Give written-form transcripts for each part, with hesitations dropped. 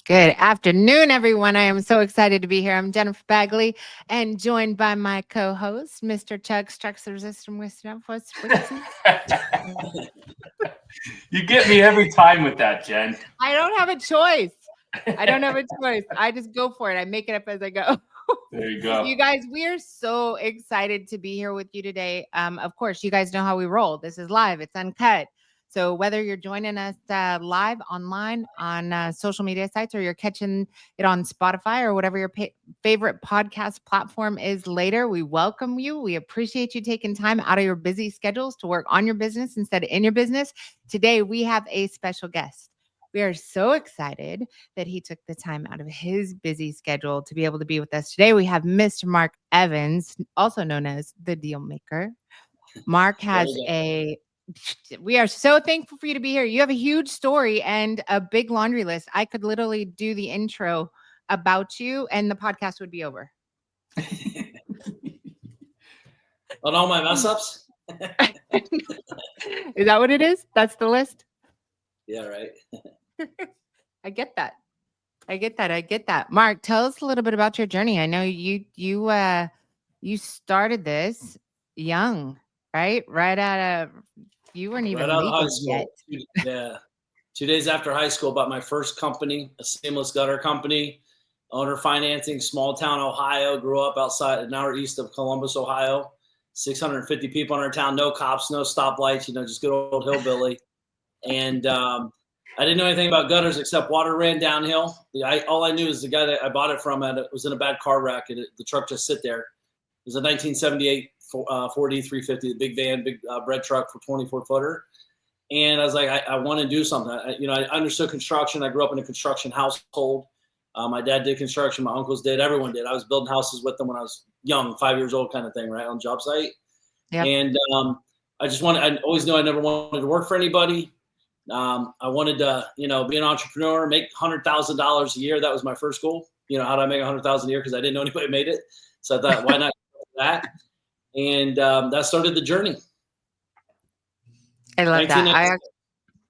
Good afternoon, everyone. I am so excited to be here. I'm Jennifer Bagley and joined by my co-host, Mr. Chuck Struxer System Wisdom. You get me every time with that, Jen. I don't have a choice. I just go for it. I make it up as I go. There you go. You guys, we are so excited to be here with you today. Of course, you guys know how we roll. This is live. It's uncut. So whether you're joining us live online on social media sites or you're catching it on Spotify or whatever your favorite podcast platform is later, we welcome you. We appreciate you taking time out of your busy schedules to work on your business instead of in your business. Today, we have a special guest. We are so excited that he took the time out of his busy schedule to be able to be with us today. We have Mr. Mark Evans, also known as the Deal Maker. Mark has we are so thankful for you to be here. You have a huge story and a big laundry list. I could literally do the intro about you and the podcast would be over. On all my mess ups? Is that what it is? That's the list? Yeah, right. I get that. Mark, tell us a little bit about your journey. I know you started this young, right? Right out of you weren't even legal yet. Yeah. 2 days after high school, bought my first company, a seamless gutter company, owner financing, small town, Ohio. Grew up outside an hour east of Columbus, Ohio. 650 people in our town, no cops, no stoplights, just good old hillbilly. And I didn't know anything about gutters except water ran downhill. All I knew is the guy that I bought it from was in a bad car wreck, and the truck just sit there. It was a 1978 Ford E350, the big van, big bread truck for 24-footer. And I was like, I want to do something. I understood construction. I grew up in a construction household. My dad did construction. My uncles did. Everyone did. I was building houses with them when I was young, 5 years old kind of thing, right, on job site. Yep. And I always knew I never wanted to work for anybody. I wanted to, be an entrepreneur, make $100,000 a year. That was my first goal. How do I make $100,000 a year? Because I didn't know anybody made it. So I thought, why not do that? And that started the journey. I love that.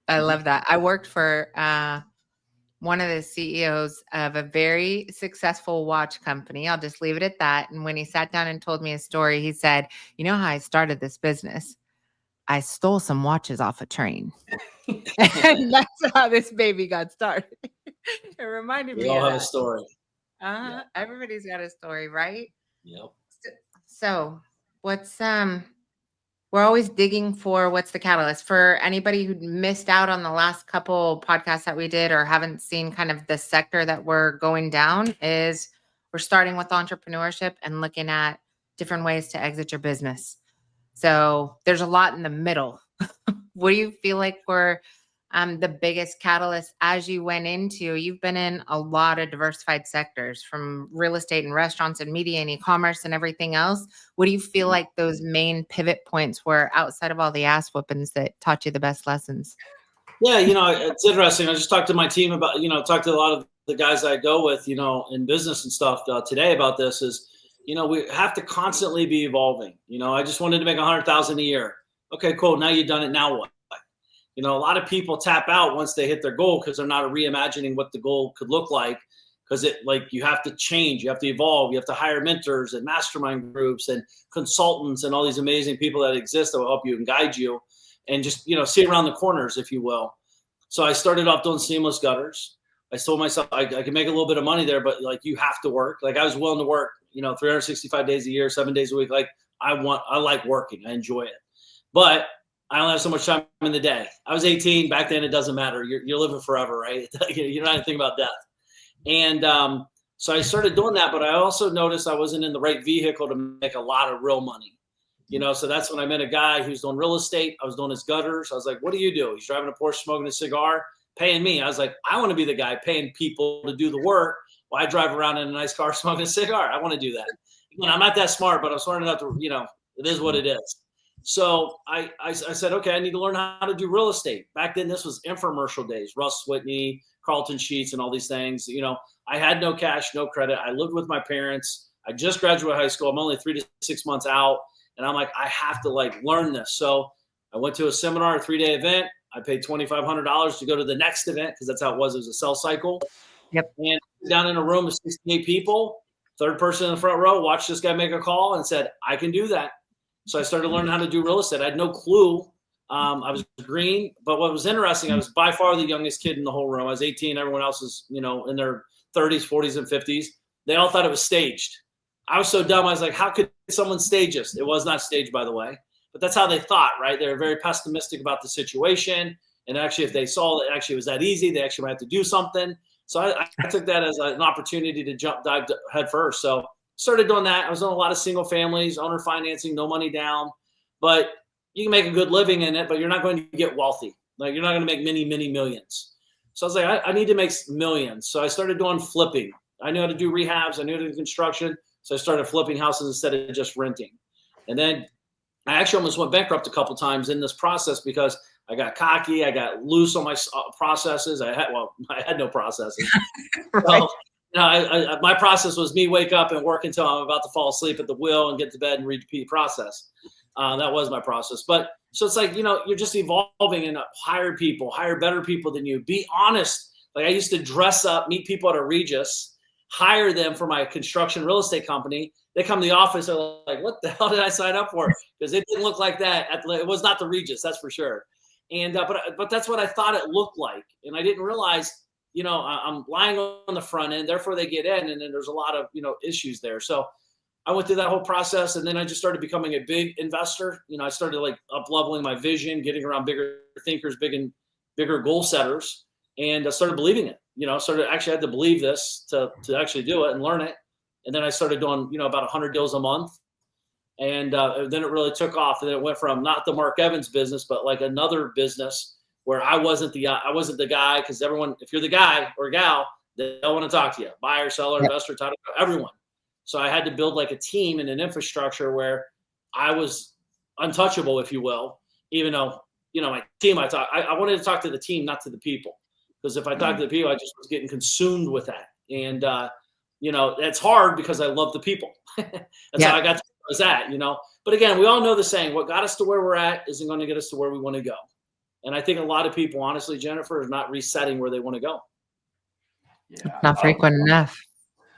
I love that. I worked for one of the CEOs of a very successful watch company. I'll just leave it at that. And when he sat down and told me his story, he said, "You know how I started this business? I stole some watches off a train." And that's how this baby got started. It reminded me of that. We all have a story. Yeah. Everybody's got a story, right? Yep. So what's we're always digging for what's the catalyst for anybody who missed out on the last couple podcasts that we did or haven't seen kind of the sector that we're going down is we're starting with entrepreneurship and looking at different ways to exit your business. So there's a lot in the middle. What do you feel like were the biggest catalyst as you went into? You've been in a lot of diversified sectors from real estate and restaurants and media and e-commerce and everything else. What do you feel like those main pivot points were outside of all the ass whoopings that taught you the best lessons? Yeah, it's interesting. I just talked to my team about, talked to a lot of the guys I go with, in business and stuff today about this is, we have to constantly be evolving. I just wanted to make $100,000 a year. Okay, cool. Now you've done it. Now what? A lot of people tap out once they hit their goal because they're not reimagining what the goal could look like. Because you have to change, you have to evolve, you have to hire mentors and mastermind groups and consultants and all these amazing people that exist that will help you and guide you and just, see around the corners, if you will. So I started off doing seamless gutters. I told myself I could make a little bit of money there, but you have to work. I was willing to work, 365 days a year, 7 days a week. I like working. I enjoy it. But I only have so much time in the day. I was 18 back then. It doesn't matter. You're living forever, right? You're not even thinking about death. And so I started doing that, but I also noticed I wasn't in the right vehicle to make a lot of real money. So that's when I met a guy who's doing real estate. I was doing his gutters. I was like, what do you do? He's driving a Porsche, smoking a cigar, paying me. I was like, I want to be the guy paying people to do the work while I drive around in a nice car, smoking a cigar. I want to do that. I'm not that smart, but I'm smart enough to, it is what it is. So I said, okay, I need to learn how to do real estate. Back then, this was infomercial days, Russ Whitney, Carlton Sheets, and all these things. I had no cash, no credit. I lived with my parents. I just graduated high school. I'm only 3 to 6 months out. And I'm like, I have to learn this. So I went to a seminar, a 3-day event. I paid $2,500 to go to the next event because that's how it was. It was a sell cycle. Yep. And down in a room of 68 people, third person in the front row watched this guy make a call and said, I can do that. So I started learning how to do real estate. I had no clue. I was green, but what was interesting, I was by far the youngest kid in the whole room. I was 18. Everyone else was, in their 30s, 40s, and 50s. They all thought it was staged. I was so dumb. I was like, how could someone stage us? It was not staged, by the way. But that's how they thought, right? They were very pessimistic about the situation. And actually, if they saw that actually it was that easy, they actually might have to do something. So I took that as an opportunity to dive head first. So started doing that. I was on a lot of single families, owner financing, no money down. But you can make a good living in it, but you're not going to get wealthy. Like, you're not going to make many, many millions. So I was like, I need to make millions. So I started doing flipping. I knew how to do rehabs. I knew how to do construction. So I started flipping houses instead of just renting. And then I actually almost went bankrupt a couple times in this process because I got cocky. I got loose on my processes. I had no processes. Right. So, my process was me wake up and work until I'm about to fall asleep at the wheel and get to bed and repeat process. That was my process. But so it's like, you're just evolving and hire people, hire better people than you. Be honest. Like, I used to dress up, meet people at a Regis, hire them for my construction real estate company. They come to the office, they're like, what the hell did I sign up for? Because it didn't look like that. It was not the Regis, that's for sure. And but that's what I thought it looked like. And I didn't realize, I'm lying on the front end, therefore they get in, and then there's a lot of, issues there. So I went through that whole process, and then I just started becoming a big investor. I started like up-leveling my vision, getting around bigger thinkers, bigger goal setters, and I started believing it. Actually had to believe this to actually do it and learn it. And then I started doing, about 100 deals a month. And then it really took off. And then it went from not the Mark Evans business, but like another business where I wasn't the guy, because everyone, if you're the guy or gal, they don't want to talk to you. Buyer, seller, investor, title, everyone. So I had to build like a team and an infrastructure where I was untouchable, if you will, even though, my team, I wanted to talk to the team, not to the people. Because if I talked to the people, I just was getting consumed with that. And, that's hard because I love the people. That's how I got to where I was at, But again, we all know the saying, what got us to where we're at isn't going to get us to where we want to go. And I think a lot of people, honestly, Jennifer, is not resetting where they want to go. Yeah, Not frequent enough.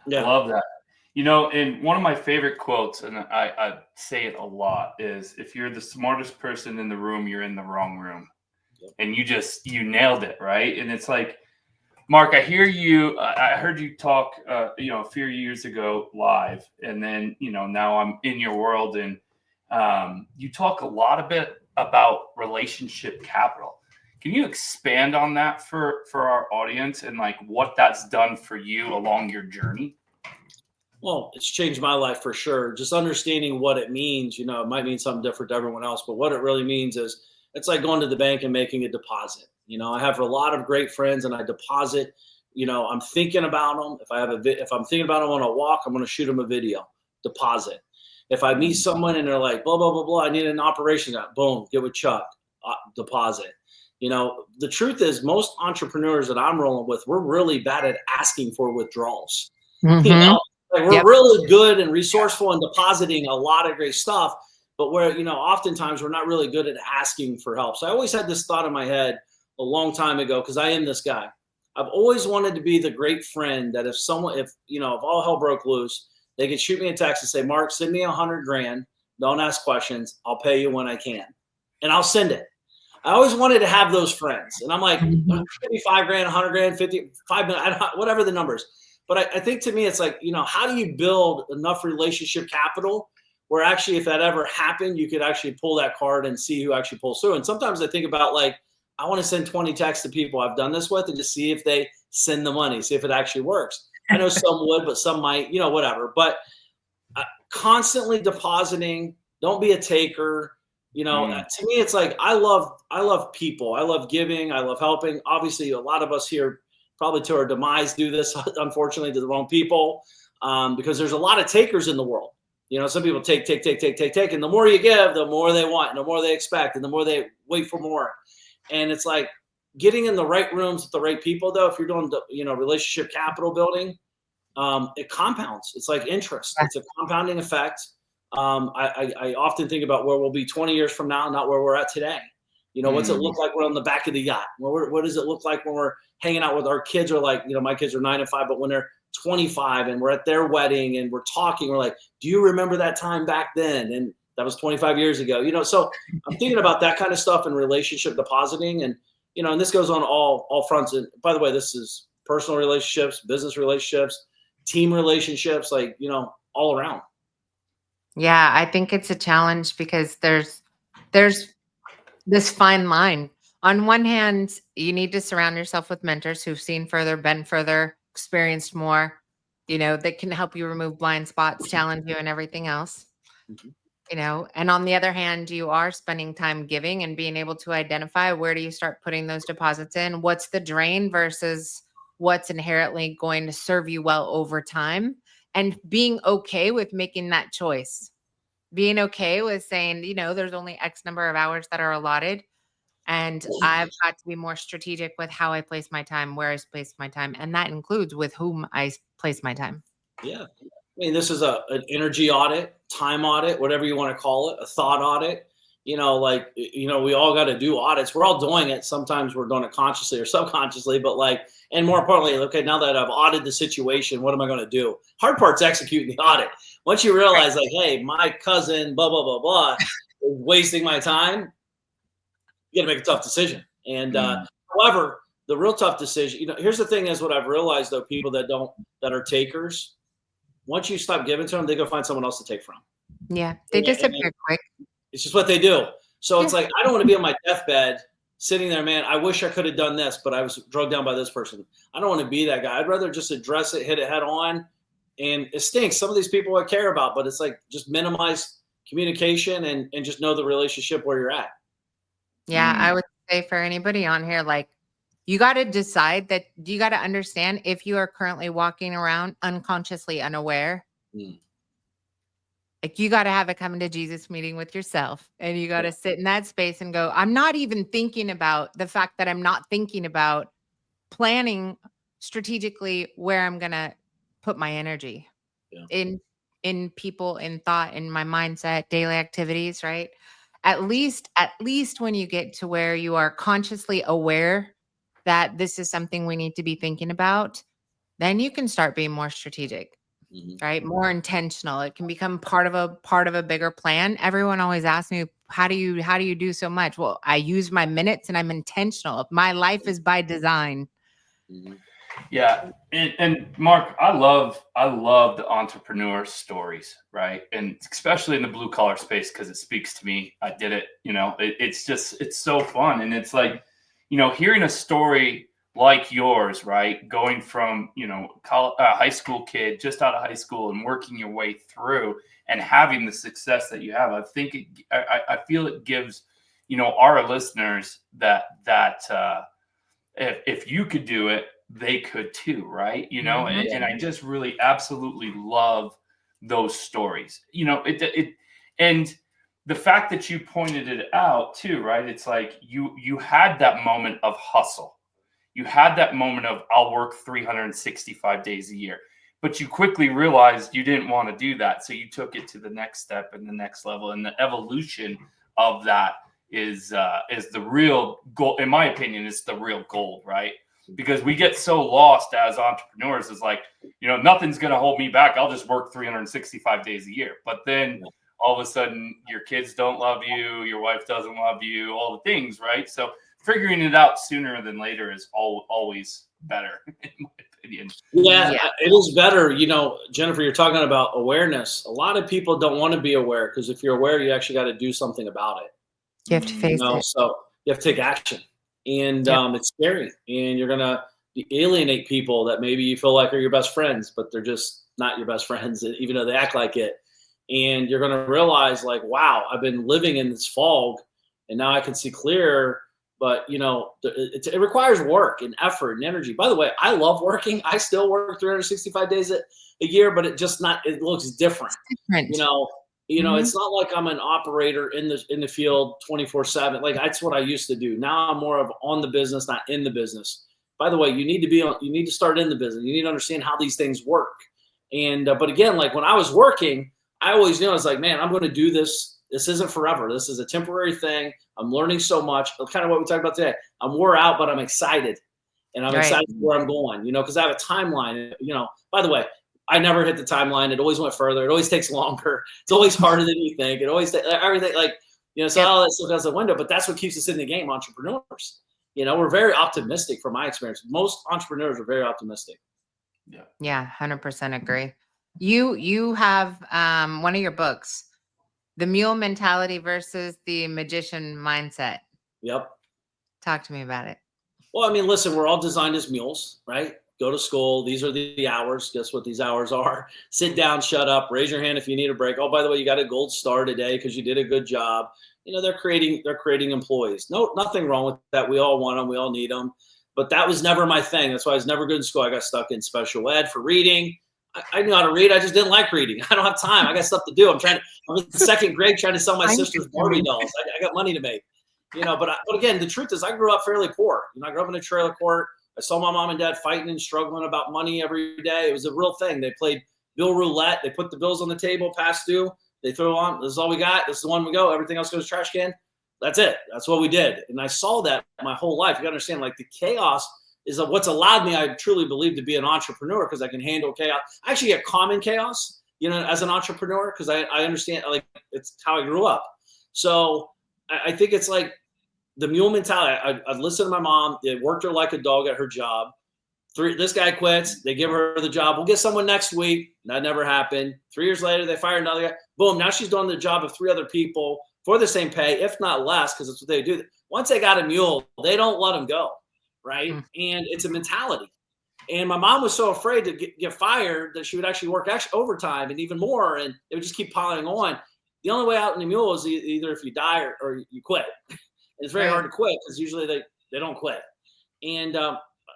Yeah. Love that. And one of my favorite quotes, and I say it a lot, is if you're the smartest person in the room, you're in the wrong room. Yep. And you nailed it, right? And it's like, Mark, I hear you. I heard you talk, a few years ago live, and then, now I'm in your world, and you talk a lot about relationship capital. Can you expand on that for our audience and like what that's done for you along your journey? Well, it's changed my life for sure. Just understanding what it means, it might mean something different to everyone else, but what it really means is it's like going to the bank and making a deposit. I have a lot of great friends and I deposit, I'm thinking about them. If I'm thinking about them on a walk, I'm going to shoot them a video, deposit. If I meet someone and they're like, blah, blah, blah, blah, I need an operation, boom, get with Chuck, deposit. The truth is most entrepreneurs that I'm rolling with, we're really bad at asking for withdrawals. Mm-hmm. We're really good and resourceful in depositing a lot of great stuff, but we're, oftentimes we're not really good at asking for help. So I always had this thought in my head a long time ago, because I am this guy. I've always wanted to be the great friend that if all hell broke loose, they could shoot me a text and say, Mark, send me $100,000. Don't ask questions. I'll pay you when I can. And I'll send it. I always wanted to have those friends. And I'm like, $55,000, $100,000, 50, 5 million, whatever the numbers. But I think to me, it's like, how do you build enough relationship capital where actually, if that ever happened, you could actually pull that card and see who actually pulls through. And sometimes I think about like, I want to send 20 texts to people I've done this with and just see if they send the money, see if it actually works. I know some would, but some might, whatever. But constantly depositing, don't be a taker. To me, it's like, I love people. I love giving. I love helping. Obviously, a lot of us here, probably to our demise, do this, unfortunately, to the wrong people, because there's a lot of takers in the world. Some people take. And the more you give, the more they want, and the more they expect, and the more they wait for more. And it's like getting in the right rooms with the right people, though. If you're doing, relationship capital building, it compounds. It's like interest. It's a compounding effect. I often think about where we'll be 20 years from now, not where we're at today. You know, what's it look like when we're on the back of the yacht? What does it look like when we're hanging out with our kids? Are like, you know, my kids are 9 and 5, but when they're 25 and we're at their wedding and we're talking, we're like, do you remember that time back then? And that was 25 years ago, you know? So I'm thinking about that kind of stuff and relationship depositing. And, you know, and this goes on all fronts. And by the way, this is personal relationships, business relationships, team relationships, like, you know, all around. Yeah, I think it's a challenge because there's this fine line. On one hand, you need to surround yourself with mentors who've seen further, been further, experienced more, you know, that can help you remove blind spots, challenge you, and everything else. You know, and on the other hand, you are spending time giving and being able to identify where do you start putting those deposits in? What's the drain versus what's inherently going to serve you well over time? And being okay with making that choice. Being okay with saying, you know, there's only X number of hours that are allotted. And I've got to be more strategic with how I place my time, where I place my time. And that includes with whom I place my time. Yeah. I mean, this is an energy audit, time audit, whatever you want to call it, a thought audit. You know, like, you know, we all got to do audits. We're all doing it. Sometimes we're doing it consciously or subconsciously, but like, and more importantly, okay, now that I've audited the situation, what am I going to do? Hard part's executing the audit. Once you realize like, hey, my cousin, blah, blah, blah, blah, is wasting my time, you got to make a tough decision. And however, the real tough decision, you know, here's the thing is what I've realized though, people that are takers, once you stop giving to them, they go find someone else to take from. Yeah, they disappear quick. It's just what they do. So it's like, I don't want to be on my deathbed sitting there, man, I wish I could have done this, but I was drugged down by this person. I don't want to be that guy. I'd rather just address it, hit it head on. And it stinks. Some of these people I care about, but it's like just minimize communication and just know the relationship where you're at. Yeah, I would say for anybody on here, like, you got to decide that you got to understand if you are currently walking around unconsciously unaware. Like, you got to have a coming to Jesus meeting with yourself, and you got to sit in that space and go, I'm not even thinking about the fact that I'm not thinking about planning strategically where I'm going to put my energy in people, in thought, in my mindset, daily activities, right? At least when you get to where you are consciously aware that this is something we need to be thinking about, then you can start being more strategic, right? More intentional. It can become part of a bigger plan. Everyone always asks me, how do you do so much? Well, I use my minutes and I'm intentional. My life is by design. Yeah. And Mark, I love the entrepreneur stories, right? And especially in the blue collar space, because it speaks to me. I did it, you know, it's so fun. And it's like, you know, hearing a story like yours, right? Going from, you know, a high school kid just out of high school and working your way through and having the success that you have. I think I feel it gives, you know, our listeners that if you could do it, they could too, right? You know, and I just really absolutely love those stories. You know, and the fact that you pointed it out too, right? It's like you had that moment of hustle. You had that moment of I'll work 365 days a year, but you quickly realized you didn't want to do that. So you took it to the next step and the next level, and the evolution of that is the real goal. In my opinion, it's the real goal, right? Because we get so lost as entrepreneurs. It's like, you know, nothing's going to hold me back. I'll just work 365 days a year. But then all of a sudden your kids don't love you. Your wife doesn't love you, all the things, right? So figuring it out sooner than later is always better, in my opinion. Yeah, it is better. You know, Jennifer, you're talking about awareness. A lot of people don't want to be aware because if you're aware, you actually got to do something about it. You have to face it. So you have to take action. And it's scary, and you're going to alienate people that maybe you feel like are your best friends, but they're just not your best friends, even though they act like it. And you're going to realize like, wow, I've been living in this fog and now I can see clear. But, you know, it requires work and effort and energy. By the way, I love working. I still work 365 days a year, but it looks different. You know, it's not like I'm an operator in the field 24/7. Like that's what I used to do. Now I'm more of on the business, not in the business. By the way, you need to start in the business. You need to understand how these things work. And but again, like when I was working, I always knew I was like, man, I'm going to do this this isn't forever. This is a temporary thing. I'm learning so much. Kind of what we talked about today. I'm wore out, but I'm excited. And I'm excited where I'm going, because I have a timeline. By the way, I never hit the timeline. It always went further. It always takes longer. It's always harder than you think. It always everything so all that stuff goes out the window. But that's what keeps us in the game, entrepreneurs. We're very optimistic from my experience. Most entrepreneurs are very optimistic. Yeah, 100% agree. You have one of your books, The Mule Mentality versus the Magician Mindset. Yep. Talk to me about it. Well, I mean, listen, we're all designed as mules, right? Go to school. These are the hours. Guess what these hours are? Sit down, shut up, raise your hand if you need a break. Oh, by the way, you got a gold star today because you did a good job. They're creating employees. No, nothing wrong with that. We all want them. We all need them. But that was never my thing. That's why I was never good in school. I got stuck in special ed for reading. I knew how to read. I just didn't like reading. I don't have time. I got stuff to do. I'm in the second grade trying to sell my sister's Barbie dolls. I got money to make. But again, the truth is I grew up fairly poor. I grew up in a trailer court. I saw my mom and dad fighting and struggling about money every day. It was a real thing. They played bill roulette. They put the bills on the table, past due. They throw on. This is all we got. This is the one we go. Everything else goes trash can. That's it. That's what we did. And I saw that my whole life. You got to understand, the chaos is what's allowed me, I truly believe, to be an entrepreneur because I can handle chaos. I actually get calm in chaos, as an entrepreneur because I understand, it's how I grew up. So I think it's the mule mentality. I'd listen to my mom. They worked her like a dog at her job. This guy quits. They give her the job. We'll get someone next week. That never happened. 3 years later, they fire another guy. Boom. Now she's doing the job of 3 other people for the same pay, if not less, because that's what they do. Once they got a mule, they don't let them go, right? And it's a mentality. And my mom was so afraid to get fired that she would actually work overtime and even more, and it would just keep piling on. The only way out in the mule is either if you die or you quit. And it's very hard to quit because usually they don't quit. And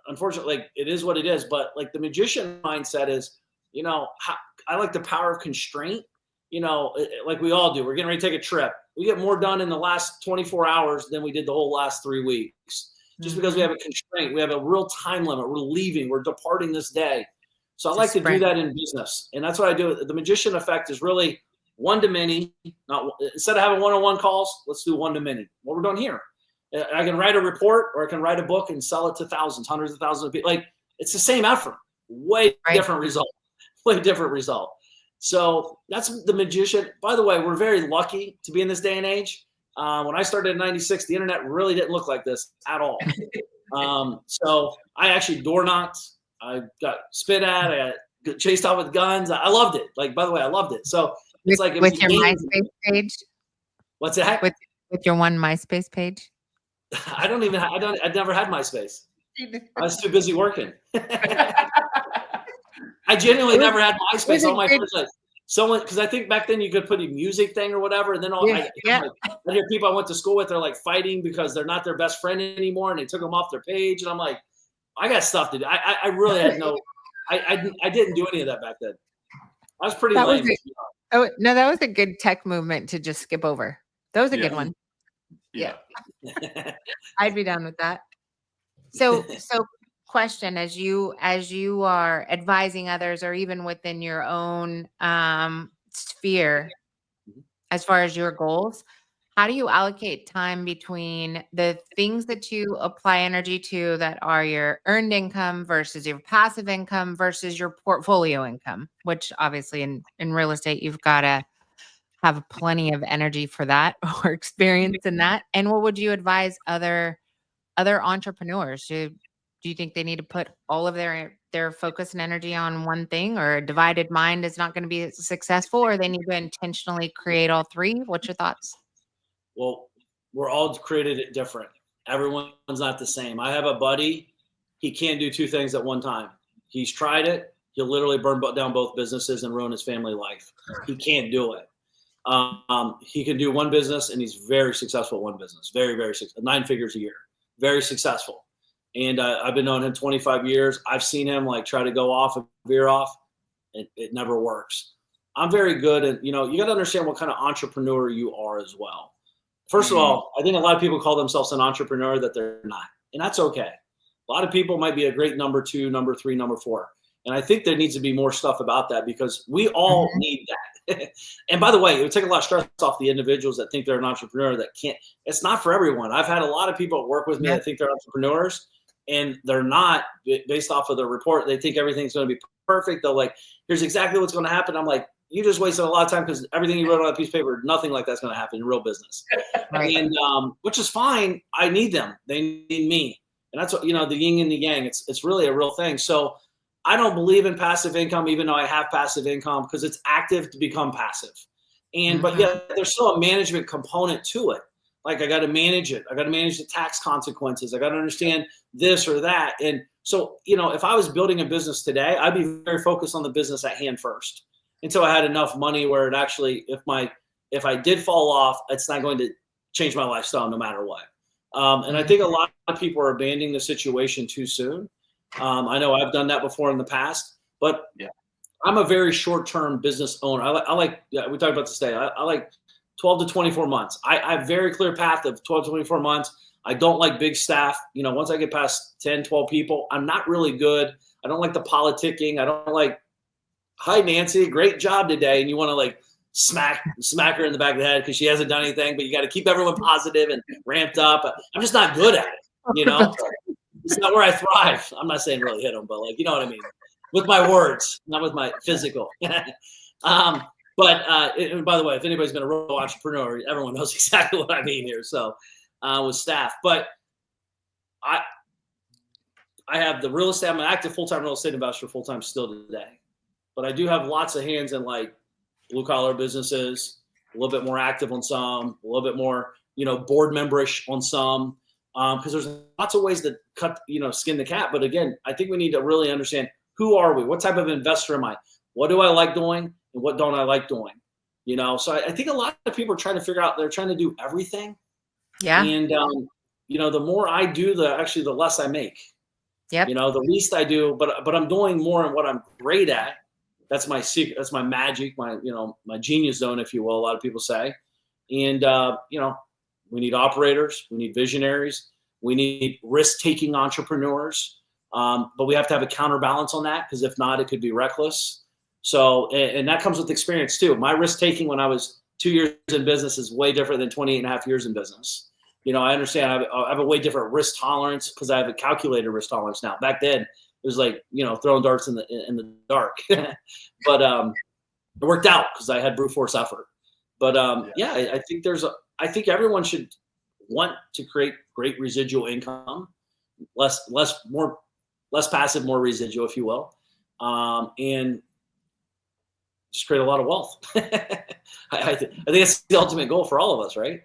unfortunately, it is what it is. But the magician mindset is, I like the power of constraint. Like we all do. We're getting ready to take a trip. We get more done in the last 24 hours than we did the whole last 3 weeks. Just because we have a constraint, we have a real time limit. We're leaving. We're departing this day. So I like to do that in business, and that's what I do. The magician effect is really one to many. Instead of having one-on-one calls, let's do one to many. What we're doing here. I can write a report, or I can write a book and sell it to thousands, hundreds of thousands of people. It's the same effort, way different result. Way different result. So that's the magician. By the way, we're very lucky to be in this day and age. When I started in '96, the internet really didn't look like this at all. So I actually door knocked. I got spit at. I got chased out with guns. I loved it. By the way, I loved it. So it's with your MySpace page. What's that? With your one MySpace page. I never had MySpace. I was too busy working. I genuinely never had MySpace. All my friends someone, because I think back then you could put a music thing or whatever, and then I hear people I went to school with, they're fighting because they're not their best friend anymore, and they took them off their page, and I'm like, I got stuff to do. I really had I didn't do any of that back then. I was pretty lame. Oh no, that was a good tech movement to just skip over. That was a good one. Yeah. I'd be down with that. So question, as you are advising others or even within your own sphere, as far as your goals, how do you allocate time between the things that you apply energy to that are your earned income versus your passive income versus your portfolio income, which obviously in real estate, you've got to have plenty of energy for that or experience in that. And what would you advise other entrepreneurs? Do you think they need to put all of their focus and energy on one thing, or a divided mind is not going to be successful, or they need to intentionally create all three? What's your thoughts? Well, we're all created different. Everyone's not the same. I have a buddy. He can't do 2 things at one time. He's tried it. He'll literally burn down both businesses and ruin his family life. He can't do it. He can do one business, and he's very successful at one business. Very, very successful. 9 figures a year. Very successful. And I've been knowing him 25 years. I've seen him try to go off and veer off. It never works. I'm very good at, you got to understand what kind of entrepreneur you are as well. First of all, I think a lot of people call themselves an entrepreneur that they're not. And that's okay. A lot of people might be a great number 2, number 3, number 4. And I think there needs to be more stuff about that because we all need that. And by the way, it would take a lot of stress off the individuals that think they're an entrepreneur that can't. It's not for everyone. I've had a lot of people work with me that think they're entrepreneurs, and they're not, based off of the report. They think everything's going to be perfect. They're like, here's exactly what's going to happen. I'm like, you just wasted a lot of time because everything you wrote on a piece of paper, nothing like that's going to happen in real business. Right. And which is fine. I need them. They need me. And that's what, the yin and the yang. It's really a real thing. So I don't believe in passive income, even though I have passive income, because it's active to become passive. And but yeah, there's still a management component to it. Like, I got to manage it. I got to manage the tax consequences. I got to understand this or that. And so, if I was building a business today, I'd be very focused on the business at hand first, until I had enough money where it actually, if I did fall off, it's not going to change my lifestyle no matter what. And I think a lot of people are abandoning the situation too soon. I know I've done that before in the past, but I'm a very short-term business owner. I like we talked about this today. I like 12 to 24 months. I have a very clear path of 12 to 24 months. I don't like big staff. Once I get past 10, 12 people, I'm not really good. I don't like the politicking. I don't like, hi, Nancy, great job today. And you want to like smack her in the back of the head because she hasn't done anything, but you got to keep everyone positive and ramped up. I'm just not good at it. It's not where I thrive. I'm not saying really hit them, but like, you know what I mean? With my words, not with my physical. And by the way, if anybody's been a real entrepreneur, everyone knows exactly what I mean here. So with staff, but I have the real estate. I'm an active full-time real estate investor full-time still today, but I do have lots of hands in like blue collar businesses, a little bit more active on some, a little bit more, board memberish on some, because there's lots of ways to cut, skin the cat. But again, I think we need to really understand, who are we? What type of investor am I? What do I like doing and what don't I like doing? So I think a lot of people are trying to figure out, they're trying to do everything. Yeah. And, the more I do, the less I make. Yep. The least I do, but I'm doing more in what I'm great at. That's my secret. That's my magic, my genius zone, if you will, a lot of people say. And, we need operators, we need visionaries, we need risk-taking entrepreneurs. But we have to have a counterbalance on that, because if not, it could be reckless. So, and that comes with experience too. My risk-taking when I was 2 years in business is way different than 28 and a half years in business. I understand I have a way different risk tolerance because I have a calculated risk tolerance now. Back then, it was like, throwing darts in the dark. But it worked out because I had brute force effort. But I think everyone should want to create great residual income, less passive, more residual, if you will, and just create a lot of wealth. I think it's the ultimate goal for all of us, right?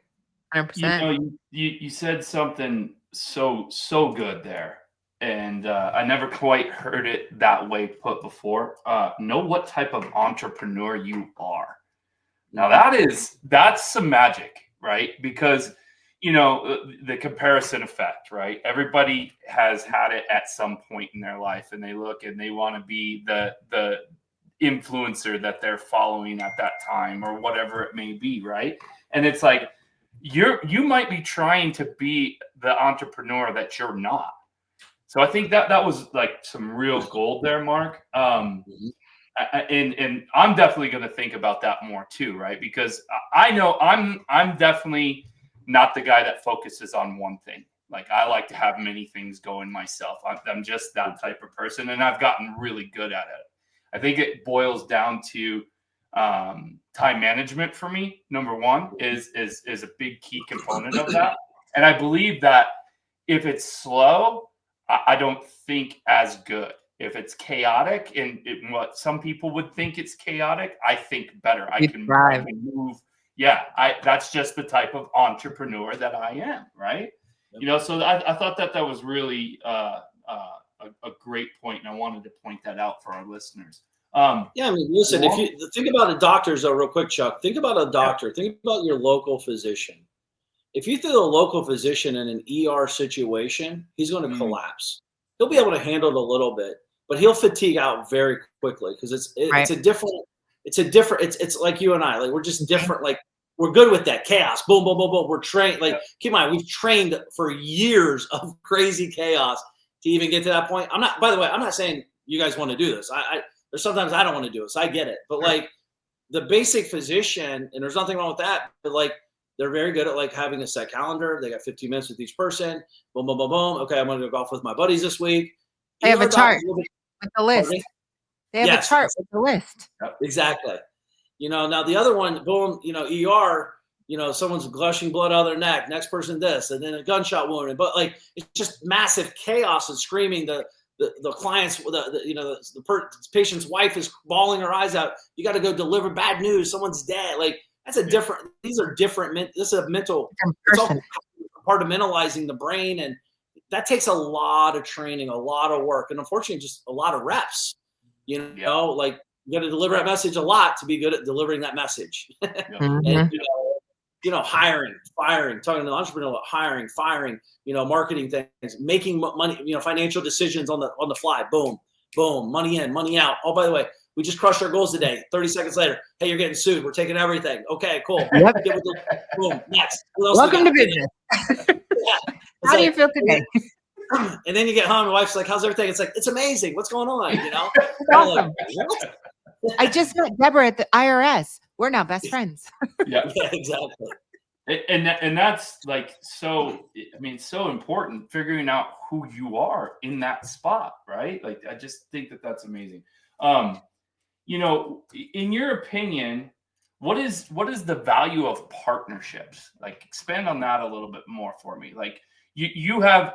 100%. You said something so good there, and I never quite heard it that way put before. Know what type of entrepreneur you are. Now that's some magic, right? Because the comparison effect, right? Everybody has had it at some point in their life, and they look and they want to be the influencer that they're following at that time, or whatever it may be, right? And it's like, you might be trying to be the entrepreneur that you're not. So I think that was like some real gold there, Mark. And I'm definitely going to think about that more too, right? Because I know I'm definitely not the guy that focuses on one thing. Like, I like to have many things going myself. I'm just that type of person, and I've gotten really good at it. I think it boils down to time management for me. Number one is a big key component of that. And I believe that if it's slow, I don't think as good. If it's chaotic, and what some people would think it's chaotic, I think better. I can move. Yeah, that's just the type of entrepreneur that I am, right? So I thought that was really a great point, and I wanted to point that out for our listeners. Listen, if you think about a doctor, though, real quick, Chuck, think about a doctor. Think about your local physician. If you throw a local physician in an ER situation, he's going to collapse. He'll be able to handle it a little bit, but he'll fatigue out very quickly, because it's like you and I, like, we're just different. Like, we're good with that chaos. Boom, boom, boom, boom. We're trained. Like, keep in mind, we've trained for years of crazy chaos to even get to that point. By the way, I'm not saying you guys want to do this. There's sometimes I don't want to do it, so I get it. But like, the basic physician, and there's nothing wrong with that, but like they're very good at like having a set calendar. They got 15 minutes with each person. Boom, boom, boom, boom. Okay, I'm going to go golf with my buddies this week. They have a chart with the list. They have a chart with the list. Exactly. Now the other one, boom, ER, someone's gushing blood out of their neck, next person this, and then a gunshot wound. But like, it's just massive chaos and screaming. The client's, the patient's wife is bawling her eyes out. You got to go deliver bad news. Someone's dead. Like these are different. This is a mental, it's all compartmentalizing the brain. And that takes a lot of training, a lot of work. And unfortunately, just a lot of reps, like you got to deliver that message a lot to be good at delivering that message. And, hiring, firing, talking to the entrepreneur about hiring, firing, marketing things, making money, financial decisions on the fly. Boom, boom, money in, money out. Oh, by the way, we just crushed our goals today. 30 seconds later, hey, you're getting sued. We're taking everything. Okay, cool. Yep. Boom, next. Welcome to business. How do you feel today? And then you get home, and wife's like, how's everything? It's like, it's amazing. What's going on? It's awesome. Like, I just met Deborah at the IRS. We're now best friends. Yeah, exactly. And that's like so important, figuring out who you are in that spot, right? Like, I just think that that's amazing. In your opinion, what is the value of partnerships? Like, expand on that a little bit more for me. Like, you've done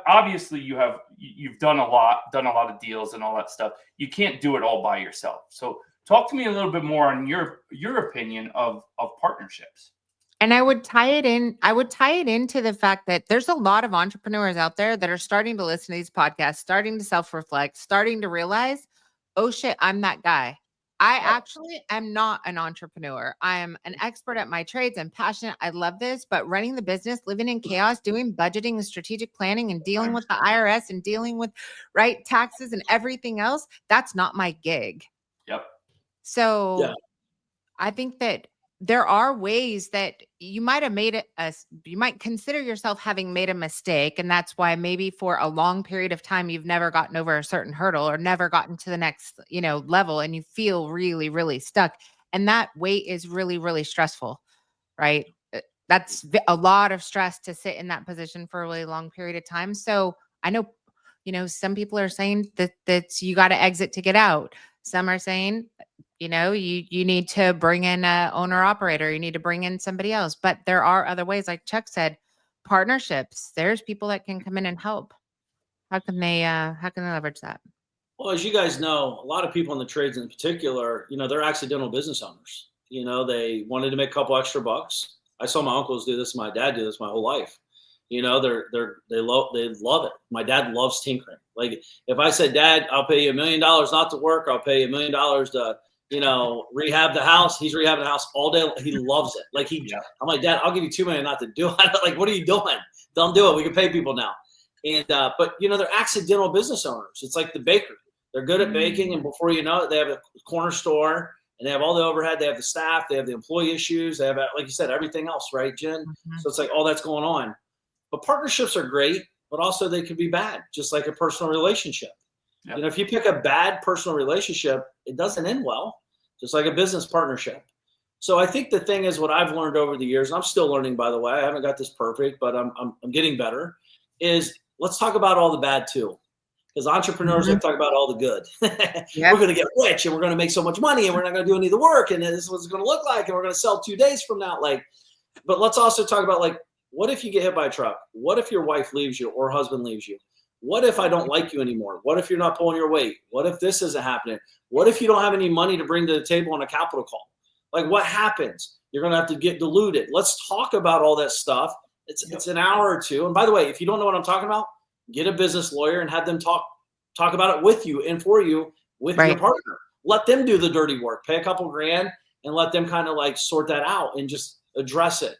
a lot of deals and all that stuff. You can't do it all by yourself. So talk to me a little bit more on your opinion of partnerships. And I would tie it into the fact that there's a lot of entrepreneurs out there that are starting to listen to these podcasts, starting to self-reflect, starting to realize, oh shit, I'm that guy. I actually am not an entrepreneur. I am an expert at my trades. I'm passionate. I love this, but running the business, living in chaos, doing budgeting and strategic planning and dealing with the IRS and dealing with taxes and everything else, that's not my gig. Yep. So I think that there are ways that you might have you might consider yourself having made a mistake. And that's why maybe for a long period of time, you've never gotten over a certain hurdle or never gotten to the next, level, and you feel really, really stuck. And that weight is really, really stressful, right? That's a lot of stress to sit in that position for a really long period of time. So I know, some people are saying that you got to exit to get out. Some are saying, you need to bring in an owner operator. You need to bring in somebody else. But there are other ways, like Chuck said, partnerships. There's people that can come in and help. How can they leverage that? Well, as you guys know, a lot of people in the trades in particular, they're accidental business owners. They wanted to make a couple extra bucks. I saw my uncles do this, my dad do this my whole life. They love it. My dad loves tinkering. Like, if I said, Dad, I'll pay you $1 million not to work, I'll pay you $1 million to rehab the house. He's rehabbing the house all day. He loves it. Like, I'm like, Dad, I'll give you $2 million not to do it. Like, what are you doing? Don't do it. We can pay people now. And, but they're accidental business owners. It's like the baker. They're good at baking. And before you know it, they have a corner store and they have all the overhead. They have the staff, they have the employee issues. They have, like you said, everything else, right, Jen? Mm-hmm. So it's like all that's going on. But partnerships are great, but also they can be bad, just like a personal relationship. Yep. If you pick a bad personal relationship, it doesn't end well, just like a business partnership. So I think the thing is, what I've learned over the years, and I'm still learning, by the way, I haven't got this perfect, but I'm getting better, is let's talk about all the bad too. Because entrepreneurs like to talk about all the good. Yep. We're going to get rich and we're going to make so much money and we're not going to do any of the work and this is what it's going to look like and we're going to sell 2 days from now. But let's also talk about, what if you get hit by a truck? What if your wife leaves you or husband leaves you? What if I don't like you anymore? What if you're not pulling your weight? What if this isn't happening? What if you don't have any money to bring to the table on a capital call? What happens? You're going to have to get diluted. Let's talk about all that stuff. It's an hour or two. And by the way, if you don't know what I'm talking about, get a business lawyer and have them talk about it with you and for you with your partner. Let them do the dirty work. Pay a couple grand and let them kind of sort that out and just address it.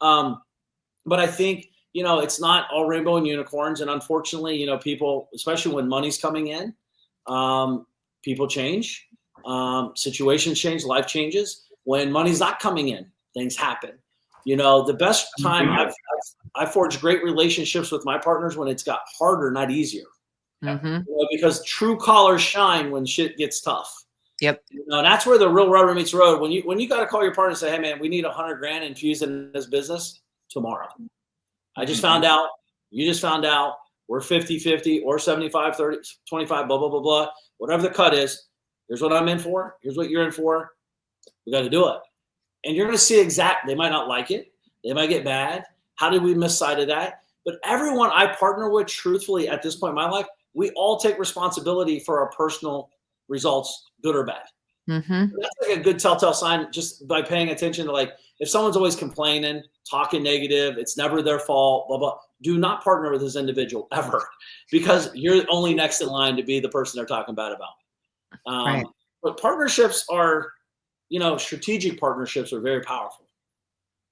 But I think, it's not all rainbow and unicorns. And unfortunately, people, especially when money's coming in, people change, situations change, life changes. When money's not coming in, things happen. The best time I've forged great relationships with my partners when it's got harder, not easier. Mm-hmm. Because true collars shine when shit gets tough. Yep. And that's where the real rubber meets the road. When you got to call your partner and say, hey man, we need $100,000 infused in this business tomorrow. I just found out, you just found out, we're 50-50 or 75-30, 25, blah, blah, blah, blah. Whatever the cut is, here's what I'm in for. Here's what you're in for. We got to do it. And you're going to see they might not like it. They might get mad. How did we miss sight of that? But everyone I partner with, truthfully, at this point in my life, we all take responsibility for our personal results, good or bad. Mm-hmm. That's like a good telltale sign, just by paying attention to, like, if someone's always complaining, talking negative, it's never their fault, blah, blah. Do not partner with this individual ever, because you're only next in line to be the person they're talking bad about. Right. But partnerships are, strategic partnerships are very powerful.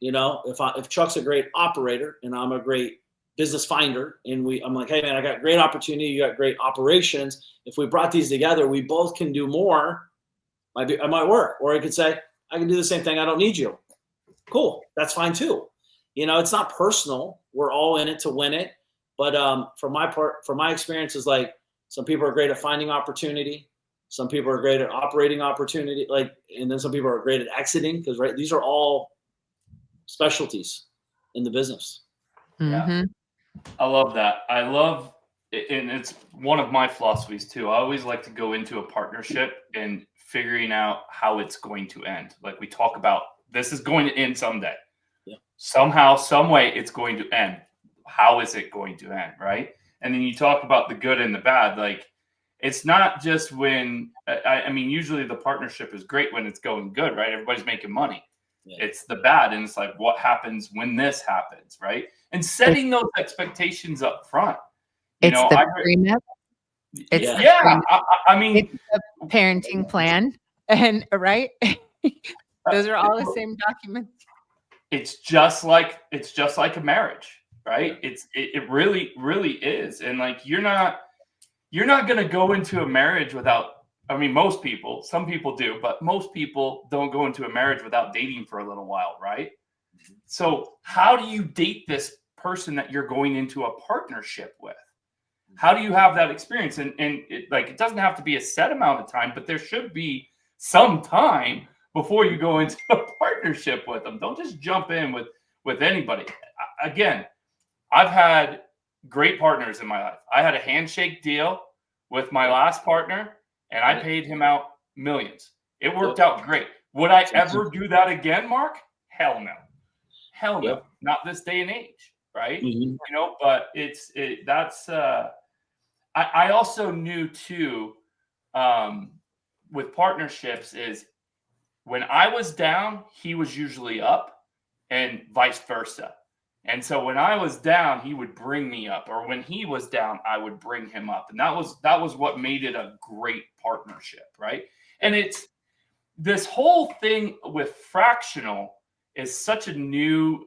If Chuck's a great operator and I'm a great business finder, and I'm like, hey man, I got great opportunity, you got great operations. If we brought these together, we both can do more. I might work. Or I could say, I can do the same thing. I don't need you. Cool. That's fine too. It's not personal. We're all in it to win it. But from my experience, is like, some people are great at finding opportunity. Some people are great at operating opportunity. And then some people are great at exiting, because these are all specialties in the business. Mm-hmm. Yeah. I love that. And it's one of my philosophies too. I always like to go into a partnership and figuring out how it's going to end. Like we talk about, this is going to end someday. Yeah. Somehow, some way it's going to end. How is it going to end, right? And then you talk about the good and the bad. Like, it's not just when, usually the partnership is great when it's going good, right? Everybody's making money. Yeah. It's the bad. And it's like, what happens when this happens, right? And setting those expectations up front. It's the agreement. It's the parenting plan, and right. Those are all the same documents. It's just like a marriage, right? It really, really is. And like, you're not going to go into a marriage without, most people, some people do, but most people don't go into a marriage without dating for a little while, right? So how do you date this person that you're going into a partnership with? How do you have that experience? And it doesn't have to be a set amount of time, but there should be some time before you go into a partnership with them. Don't just jump in with anybody. Again, I've had great partners in my life. I had a handshake deal with my last partner, and I paid him out millions. It worked out great. Would I ever do that again, Mark? Hell no. Hell no. Yep. Not this day and age, right? Mm-hmm. But that's I also knew too, with partnerships, is when I was down, he was usually up, and vice versa. And so when I was down, he would bring me up, or when he was down, I would bring him up. And that was what made it a great partnership, right? And it's this whole thing with fractional is such a new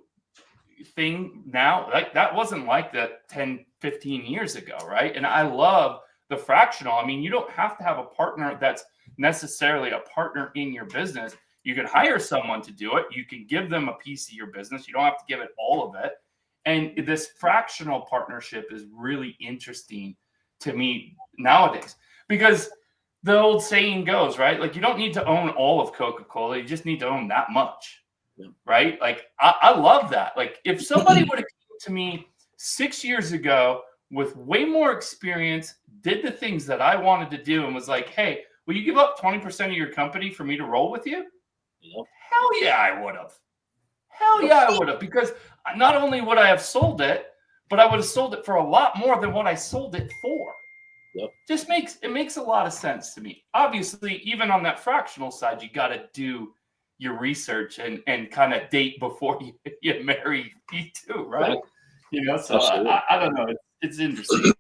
thing now. Like, that wasn't like that 10, 15 years ago, right? And I love the fractional. You don't have to have a partner that's necessarily a partner in your business. You can hire someone to do it. You can give them a piece of your business. You don't have to give it all of it. And this fractional partnership is really interesting to me nowadays, because the old saying goes, right? Like, you don't need to own all of Coca-Cola. You just need to own that much, right? Like, I love that. Like, if somebody would have come to me 6 years ago with way more experience, did the things that I wanted to do, and was like, hey, will you give up 20% of your company for me to roll with you? Hell yeah, I would have. Hell yeah, I would have. Because not only would I have sold it, but I would have sold it for a lot more than what I sold it for. Yep. It makes a lot of sense to me. Obviously, even on that fractional side, you got to do your research and kind of date before you marry too, right? So I don't know. It's interesting.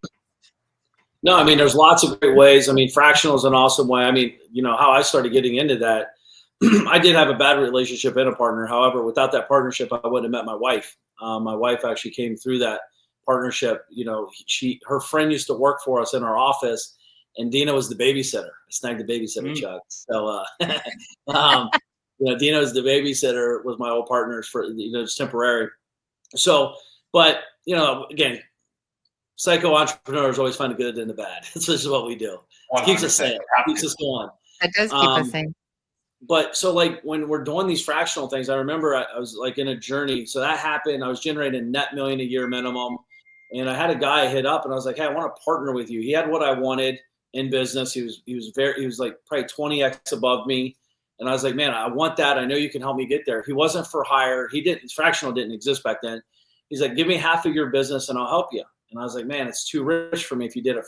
No, there's lots of great ways. Fractional is an awesome way. How I started getting into that, I did have a bad relationship and a partner. However, without that partnership, I wouldn't have met my wife. My wife actually came through that partnership. Her friend used to work for us in our office, and Dina was the babysitter. I snagged the babysitter, Chuck. So, Dina was the babysitter, was my old partner for, just temporary. So, but, again, psycho entrepreneurs always find the good and the bad. This is what we do. It keeps us sane, keeps us going. That does keep us sane. But so like when we're doing these fractional things, I remember I was like in a journey. So that happened. I was generating net million a year minimum. And I had a guy hit up and I was like, hey, I want to partner with you. He had what I wanted in business. He was like probably 20x above me. And I was like, man, I want that. I know you can help me get there. He wasn't for hire. Fractional didn't exist back then. He's like, give me half of your business and I'll help you. And I was like, man, it's too rich for me if you did it.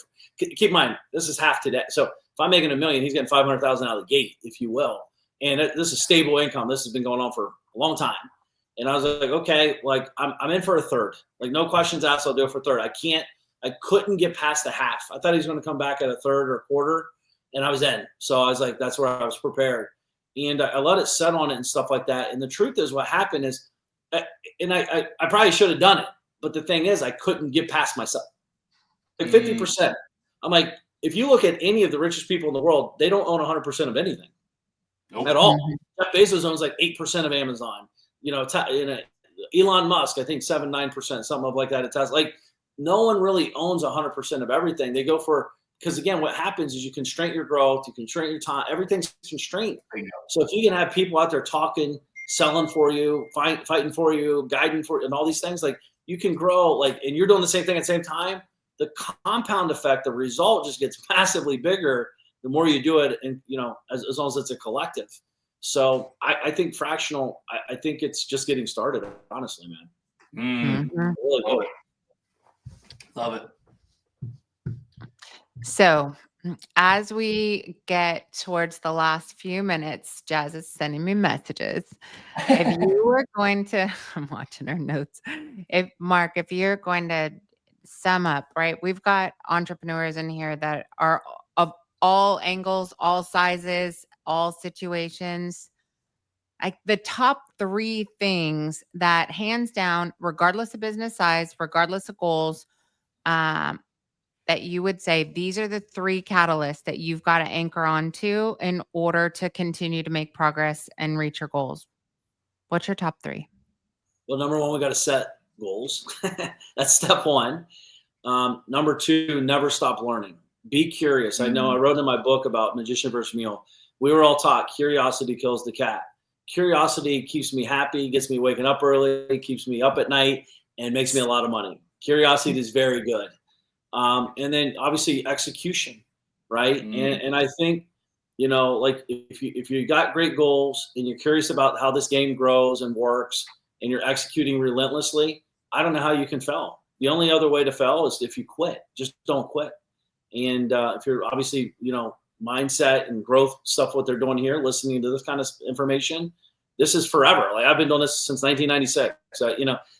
Keep in mind, this is half today. So if I'm making $1 million, he's getting 500,000 out of the gate, if you will. And this is stable income. This has been going on for a long time. And I was like, okay, like I'm in for a third. Like no questions asked, I'll do it for a third. I couldn't get past the half. I thought he was going to come back at a third or a quarter, and I was in. So I was like, that's where I was prepared. And I let it set on it and stuff like that. And the truth is what happened is, and I probably should have done it. But the thing is, I couldn't get past myself. Like 50%. I'm like, if you look at any of the richest people in the world, they don't own 100% of anything. Nope. At all. Jeff Bezos owns like 8% of Amazon. Elon Musk, I think 7-9%, something like that. It has like no one really owns 100% of everything. They go for, because again, what happens is you constrain your growth, you constrain your time, everything's constrained. So if you can have people out there talking, selling for you, fighting for you, guiding for you, and all these things, like you can grow, like, and you're doing the same thing at the same time. The compound effect, the result just gets massively bigger the more you do it, and as long as it's a collective. So I think fractional, I think it's just getting started, honestly, man. Really love it. So as we get towards the last few minutes, Jazz is sending me messages. If you were going to, I'm watching her notes. If you're going to sum up, right? We've got entrepreneurs in here that are of all angles, all sizes, all situations. Like the top 3 things that hands down, regardless of business size, regardless of goals, that you would say these are the 3 catalysts that you've got to anchor onto in order to continue to make progress and reach your goals. What's your top 3? Well, number 1, we got to set goals. That's step 1. Number 2, never stop learning. Be curious. I know I wrote in my book about Magician versus Mule. We were all taught curiosity kills the cat. Curiosity keeps me happy, gets me waking up early, keeps me up at night, and makes me a lot of money. Curiosity is very good. And then obviously execution, right? And I think, like if you got great goals and you're curious about how this game grows and works and you're executing relentlessly, I don't know how you can fail. The only other way to fail is if you quit. Just don't quit. And if you're obviously, mindset and growth stuff, what they're doing here, listening to this kind of information, this is forever. Like I've been doing this since 1996. So,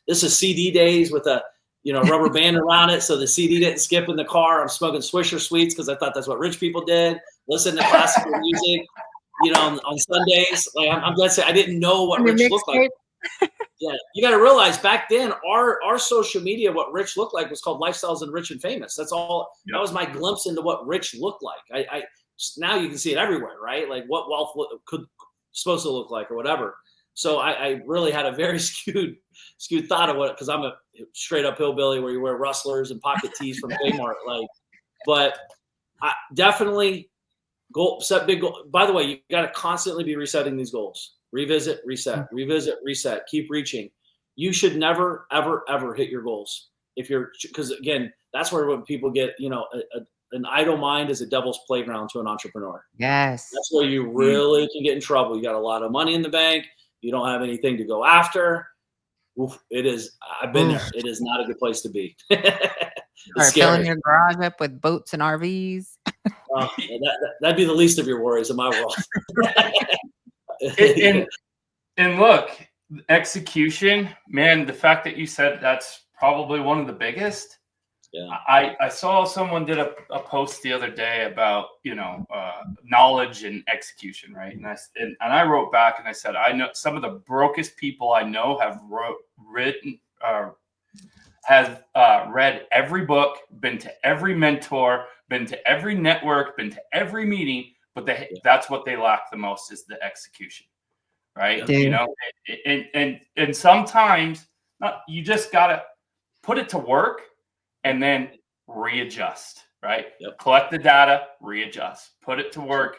this is CD days with a, rubber band around it. So the CD didn't skip in the car. I'm smoking Swisher Sweets because I thought that's what rich people did. Listen to classical music, on Sundays. Like I'm glad to say I didn't know what rich looked like. Yeah, you got to realize back then our social media, what rich looked like was called Lifestyles and Rich and Famous. That's all. Yep. That was my glimpse into what rich looked like. I now you can see it everywhere, right? Like what wealth could supposed to look like or whatever. So I really had a very skewed thought of what, because I'm a straight up hillbilly where you wear rustlers and pocket tees from Kmart. But I definitely set big goal. By the way, you got to constantly be resetting these goals. Revisit, reset, keep reaching. You should never, ever, ever hit your goals. Because again, that's where when people get, an idle mind is a devil's playground to an entrepreneur. Yes. That's where you really can get in trouble. You got a lot of money in the bank. You don't have anything to go after. Oof, I've been there. It is not a good place to be. It's filling your garage up with boats and RVs. That'd be the least of your worries in my world. And look, execution, man, the fact that you said that's probably one of the biggest. Yeah. I saw someone did a post the other day about, knowledge and execution, right? And I wrote back and I said, I know some of the brokest people I know have read every book, been to every mentor, been to every network, been to every meeting, but that's what they lack the most is the execution, right? Dude. And sometimes you just gotta put it to work and then readjust, right? Yep. Collect the data, readjust, put it to work,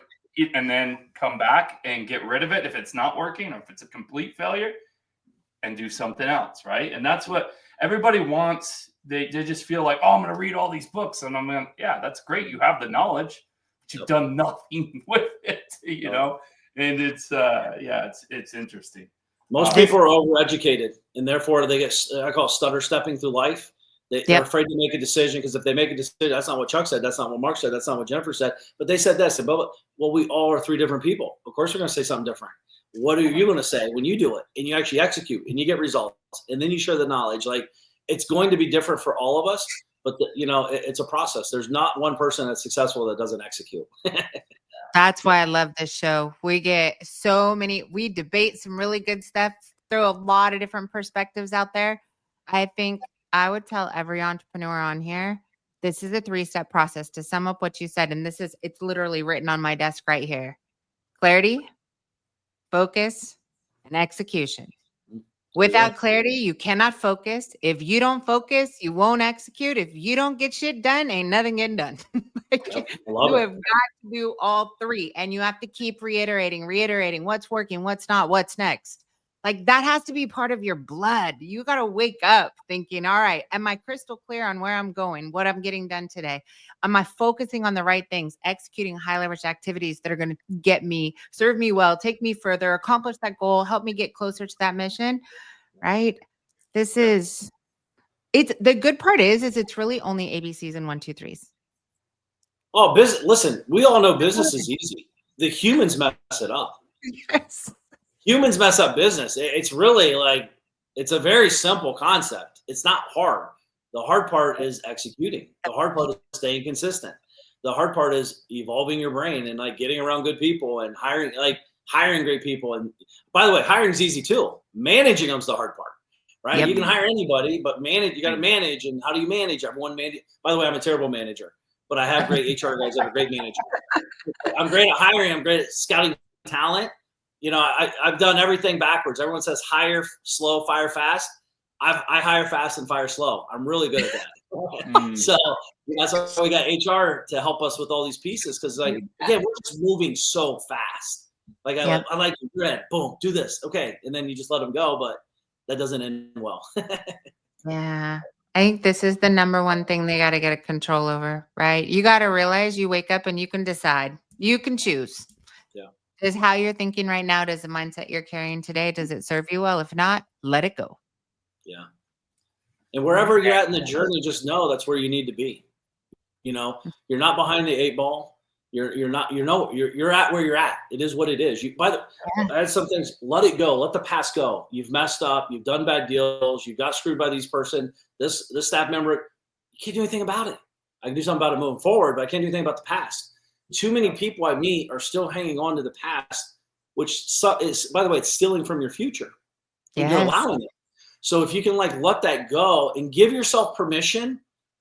and then come back and get rid of it if it's not working or if it's a complete failure and do something else, right? And that's what everybody wants. They just feel like, oh, I'm going to read all these books. And I'm going, yeah, that's great. You have the knowledge, but you've done nothing with it, you know? And it's, it's interesting. Most people are overeducated, and therefore they get, I call it stutter stepping through life. They're afraid to make a decision, because if they make a decision, that's not what Chuck said, that's not what Mark said, that's not what Jennifer said, but they said this. Well, we all are 3 different people. Of course, we're going to say something different. What are you going to say when you do it and you actually execute and you get results and then you share the knowledge? Like, it's going to be different for all of us, but it's a process. There's not one person that's successful that doesn't execute. That's why I love this show. We get we debate some really good stuff, throw a lot of different perspectives out there. I think I would tell every entrepreneur on here, this is a 3-step process to sum up what you said. And it's literally written on my desk right here. Clarity, focus, and execution. Without clarity, you cannot focus. If you don't focus, you won't execute. If you don't get shit done, ain't nothing getting done. You have got to do all 3, and you have to keep reiterating what's working, what's not, what's next. Like, that has to be part of your blood. You got to wake up thinking, all right, am I crystal clear on where I'm going, what I'm getting done today? Am I focusing on the right things, executing high leverage activities that are going to serve me well, take me further, accomplish that goal, help me get closer to that mission, right? The good part is it's really only ABCs and 1, 2, 3s. Oh, business. Listen, we all know business is easy. The humans mess it up. Yes. Humans mess up business. It's really like, it's a very simple concept. It's not hard. The hard part is executing. The hard part is staying consistent. The hard part is evolving your brain and like getting around good people and hiring great people. And by the way, hiring is easy too. Managing them's the hard part, right? Yep. You can hire anybody, but you got to manage. And how do you manage everyone? By the way, I'm a terrible manager, but I have great HR guys that are great managers. I'm great at hiring. I'm great at scouting talent. You know, I've done everything backwards. Everyone says hire slow, fire fast. I hire fast and fire slow. I'm really good at that. So that's why we got HR to help us with all these pieces. Because again, we're just moving so fast. Like I like you read, boom, do this, okay, and then you just let them go. But that doesn't end well. Yeah, I think this is the number one thing they got to get a control over, right? You got to realize you wake up and you can decide, you can choose. Is how you're thinking right now, does the mindset you're carrying today, does it serve you well? If not, let it go. Yeah. And wherever you're at in the journey, just know that's where you need to be. You know, you're not behind the 8 ball. You're at where you're at. It is what it is. I had some things, let it go. Let the past go. You've messed up. You've done bad deals. You got screwed by this person, this staff member. You can't do anything about it. I can do something about it moving forward, but I can't do anything about the past. Too many people I meet are still hanging on to the past, which is, by the way, it's stealing from your future. Yes. You're allowing it. So if you can let that go and give yourself permission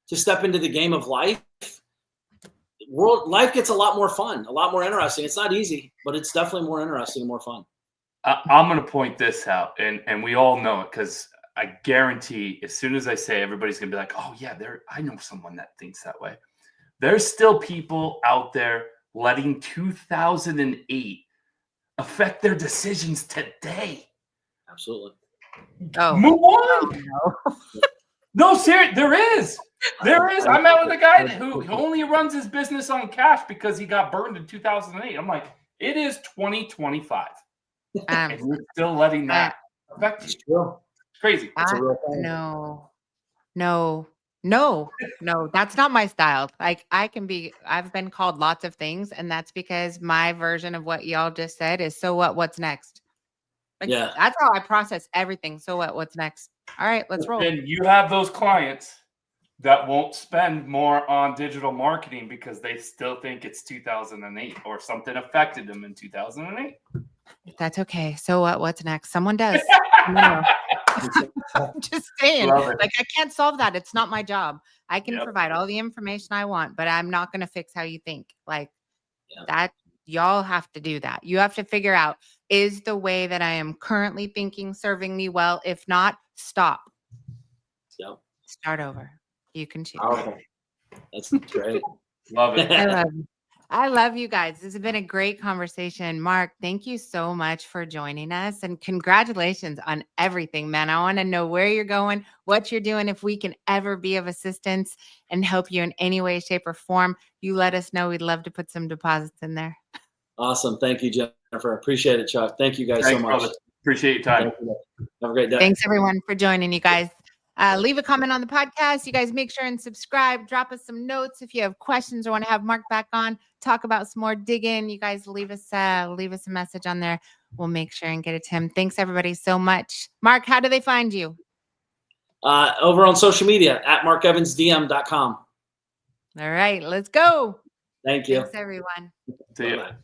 to step into the game of life, life gets a lot more fun, a lot more interesting. It's not easy, but it's definitely more interesting and more fun. I'm going to point this out, and we all know it, because I guarantee as soon as I say, everybody's going to be like, oh yeah, I know someone that thinks that way. There's still people out there letting 2008 affect their decisions today. Absolutely. Oh. Move on. No, seriously, there is. I met with a guy who only runs his business on cash because he got burned in 2008. I'm like, it is 2025. And we're still letting that affect you. It's crazy. It's a real thing. No, that's not my style. Like, I've been called lots of things, and that's because my version of what y'all just said is, so what's next? Like, that's how I process everything. So what's next? All right, let's roll. And you have those clients that won't spend more on digital marketing because they still think it's 2008 or something affected them in 2008. That's okay. So what's next? Someone does. I'm just saying, like, I can't solve that. It's not my job. I can provide all the information I want, but I'm not going to fix how you think. Like that, y'all have to do that. You have to figure out, is the way that I am currently thinking serving me well? If not, stop. Start over. You can choose. Powerful. That's great. Love it. I love it. I love you guys. This has been a great conversation. Mark, thank you so much for joining us, and congratulations on everything, man. I want to know where you're going, what you're doing. If we can ever be of assistance and help you in any way, shape, or form, you let us know. We'd love to put some deposits in there. Awesome. Thank you, Jennifer. Appreciate it, Chuck. Thank you guys Thanks, so much. brother. Appreciate your time. Have a great day. Thanks, everyone, for joining, you guys. Leave a comment on the podcast. You guys make sure and subscribe. Drop us some notes if you have questions or want to have Mark back on. Talk about some more digging. You guys leave us a message on there. We'll make sure and get it to him. Thanks, everybody, so much. Mark, how do they find you? Over on social media at markevansdm.com. All right, let's go. Thank you. Thanks, everyone. See ya. Bye-bye.